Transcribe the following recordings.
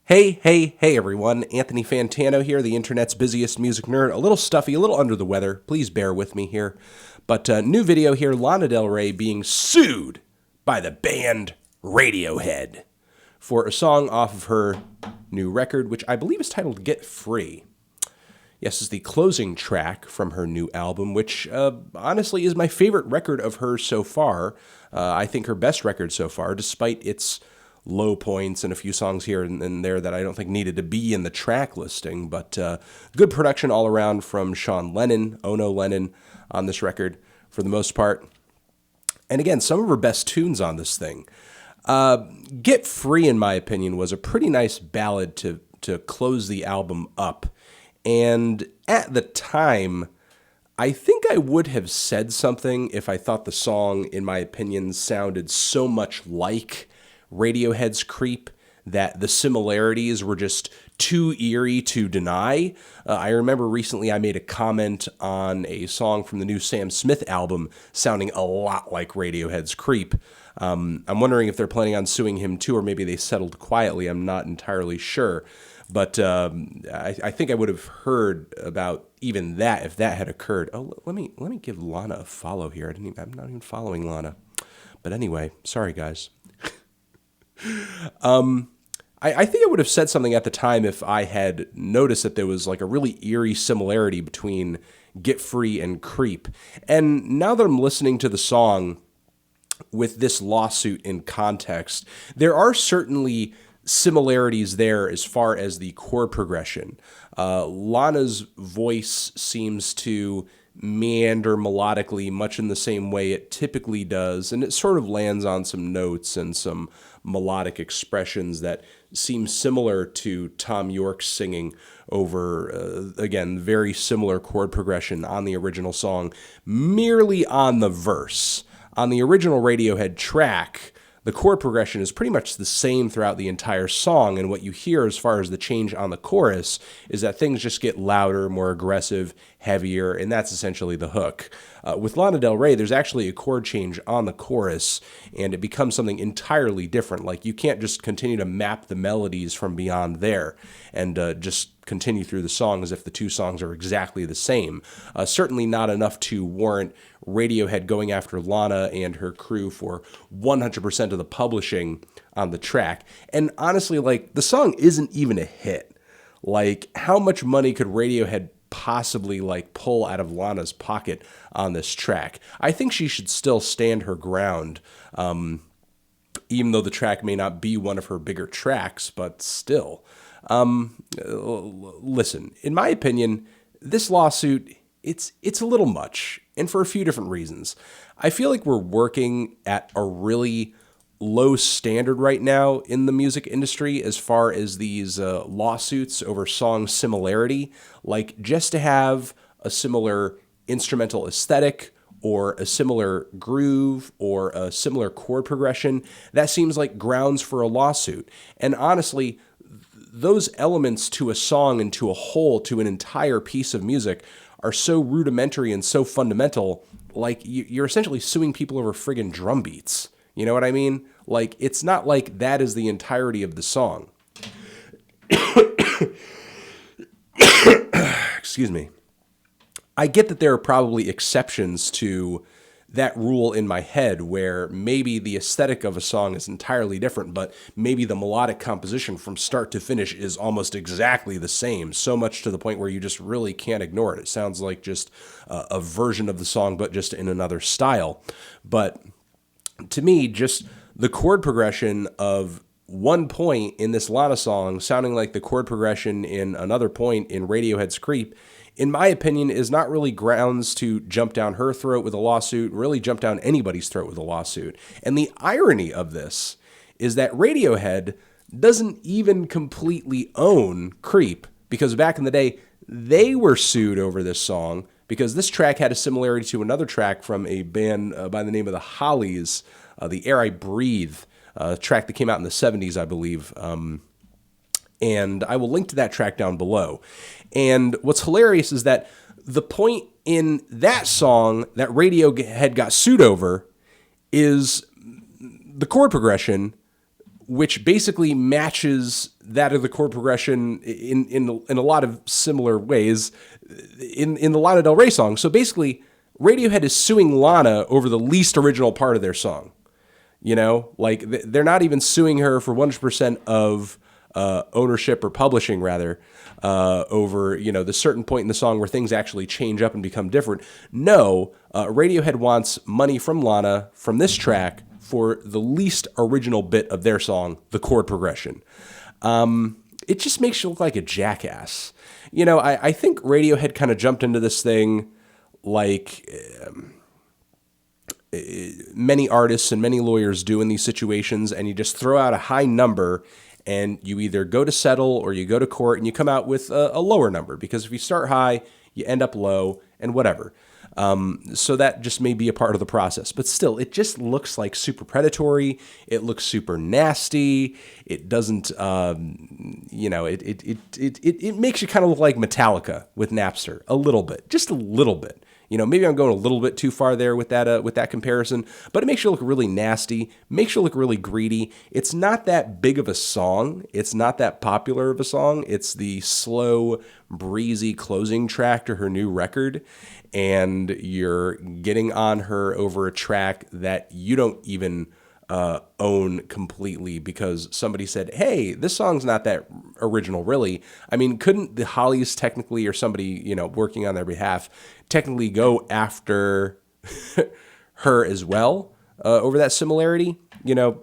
Hey, everyone. Anthony Fantano here, the internet's busiest music nerd. A little stuffy, a little under the weather. Please bear with me here. But new video here, Lana Del Rey being sued by the band Radiohead for a song off of her new record, which I believe is titled Get Free. Yes, is the closing track from her new album, which honestly is my favorite record of hers so far. I think her best record so far, despite its low points and a few songs here and there that I don't think needed to be in the track listing. But good production all around from Sean Lennon, Ono Lennon, on this record for the most part. And again, some of her best tunes on this thing. Get Free, in my opinion, was a pretty nice ballad to close the album up. And at the time, I think I would have said something if I thought the song, in my opinion, sounded so much like Radiohead's Creep that the similarities were just too eerie to deny. I remember recently I made a comment on a song from the new Sam Smith album sounding a lot like Radiohead's Creep. I'm wondering if they're planning on suing him too, or maybe they settled quietly. I'm not entirely sure. But I think I would have heard about even that if that had occurred. Oh, let me give Lana a follow here. I'm not even following Lana. But anyway, sorry guys. I think I would have said something at the time if I had noticed that there was like a really eerie similarity between Get Free and Creep. And now that I'm listening to the song with this lawsuit in context, there are certainly similarities there as far as the chord progression. Lana's voice seems to meander melodically much in the same way it typically does, and it sort of lands on some notes and some melodic expressions that seem similar to Tom York's singing over, again, very similar chord progression on the original song, merely on the verse. On the original Radiohead track, the chord progression is pretty much the same throughout the entire song, and what you hear as far as the change on the chorus is that things just get louder, more aggressive, heavier, and that's essentially the hook. With Lana Del Rey, there's actually a chord change on the chorus, and it becomes something entirely different. Like, you can't just continue to map the melodies from beyond there and just continue through the song as if the two songs are exactly the same. Certainly not enough to warrant Radiohead going after Lana and her crew for 100% of the publishing on the track. And honestly, like, the song isn't even a hit. Like, how much money could Radiohead possibly like pull out of Lana's pocket on this track? I think she should still stand her ground, even though the track may not be one of her bigger tracks, but still. Listen, in my opinion, this lawsuit, it's a little much, and for a few different reasons. I feel like we're working at a really low standard right now in the music industry as far as these lawsuits over song similarity. Like, just to have a similar instrumental aesthetic or a similar groove or a similar chord progression, that seems like grounds for a lawsuit. And honestly, those elements to a song and to a whole, to an entire piece of music, are so rudimentary and so fundamental, like you're essentially suing people over friggin' drum beats. You know what I mean? Like, it's not like that is the entirety of the song. Excuse me. I get that there are probably exceptions to that rule in my head where maybe the aesthetic of a song is entirely different, but maybe the melodic composition from start to finish is almost exactly the same, so much to the point where you just really can't ignore it. It sounds like just a version of the song, but just in another style. But to me, just the chord progression of one point in this Lana song sounding like the chord progression in another point in Radiohead's Creep, in my opinion, is not really grounds to jump down her throat with a lawsuit, really jump down anybody's throat with a lawsuit. And the irony of this is that Radiohead doesn't even completely own Creep, because back in the day, they were sued over this song because this track had a similarity to another track from a band by the name of the Hollies, The Air I Breathe, a track that came out in the 70s, I believe. And I will link to that track down below. And what's hilarious is that the point in that song that Radiohead got sued over is the chord progression, which basically matches that of the chord progression in a lot of similar ways in the Lana Del Rey song. So basically, Radiohead is suing Lana over the least original part of their song. You know, like they're not even suing her for 100% of ownership or publishing, rather, over, you know, the certain point in the song where things actually change up and become different. No, Radiohead wants money from Lana from this track for the least original bit of their song, the chord progression. It just makes you look like a jackass. You know, I think Radiohead kind of jumped into this thing like many artists and many lawyers do in these situations, and you just throw out a high number and you either go to settle or you go to court and you come out with a lower number, because if you start high, you end up low and whatever. So that just may be a part of the process, but still, it just looks like super predatory. It looks super nasty. It doesn't, you know, it makes you kind of look like Metallica with Napster a little bit, just a little bit. You know, maybe I'm going a little bit too far there with that comparison, but it makes you look really nasty, makes you look really greedy. It's not that big of a song. It's not that popular of a song. It's the slow, breezy closing track to her new record, and you're getting on her over a track that you don't even own completely because somebody said, hey, this song's not that original, really. I mean, couldn't the Hollies technically, or somebody, you know, working on their behalf, technically go after her as well over that similarity? You know,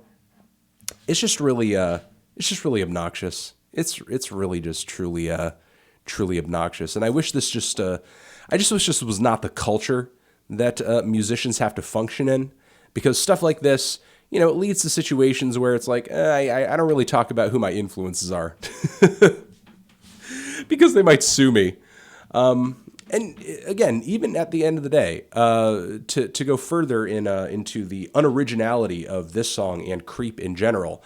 it's just really obnoxious. It's really just truly obnoxious. And I wish this just, I just wish this was not the culture that musicians have to function in, because stuff like this, you know, it leads to situations where it's like, I don't really talk about who my influences are because they might sue me. And again, even at the end of the day, to go further into the unoriginality of this song and Creep in general,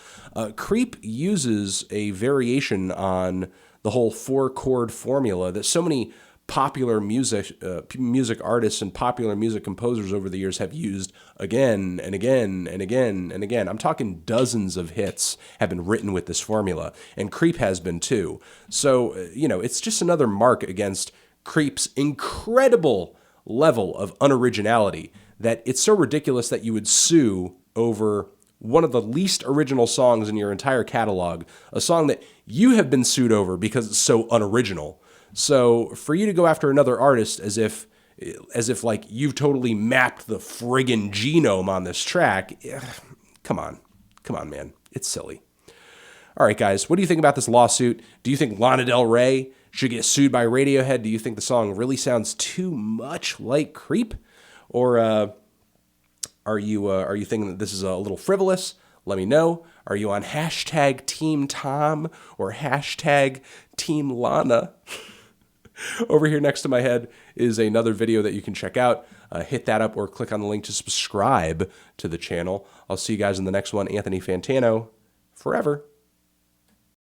Creep uses a variation on the whole 4-chord formula that so many popular music artists and popular music composers over the years have used again and again and again and again. I'm talking dozens of hits have been written with this formula, and Creep has been too. So, you know, it's just another mark against Creep's incredible level of unoriginality that it's so ridiculous that you would sue over one of the least original songs in your entire catalog, a song that you have been sued over because it's so unoriginal. So for you to go after another artist as if like you've totally mapped the friggin' genome on this track, come on, man, it's silly. All right, guys, what do you think about this lawsuit? Do you think Lana Del Rey should get sued by Radiohead? Do you think the song really sounds too much like Creep? Or are you thinking that this is a little frivolous? Let me know. Are you on hashtag Team Tom or hashtag Team Lana? Over here next to my head is another video that you can check out. Hit that up or click on the link to subscribe to the channel. I'll see you guys in the next one. Anthony Fantano, forever.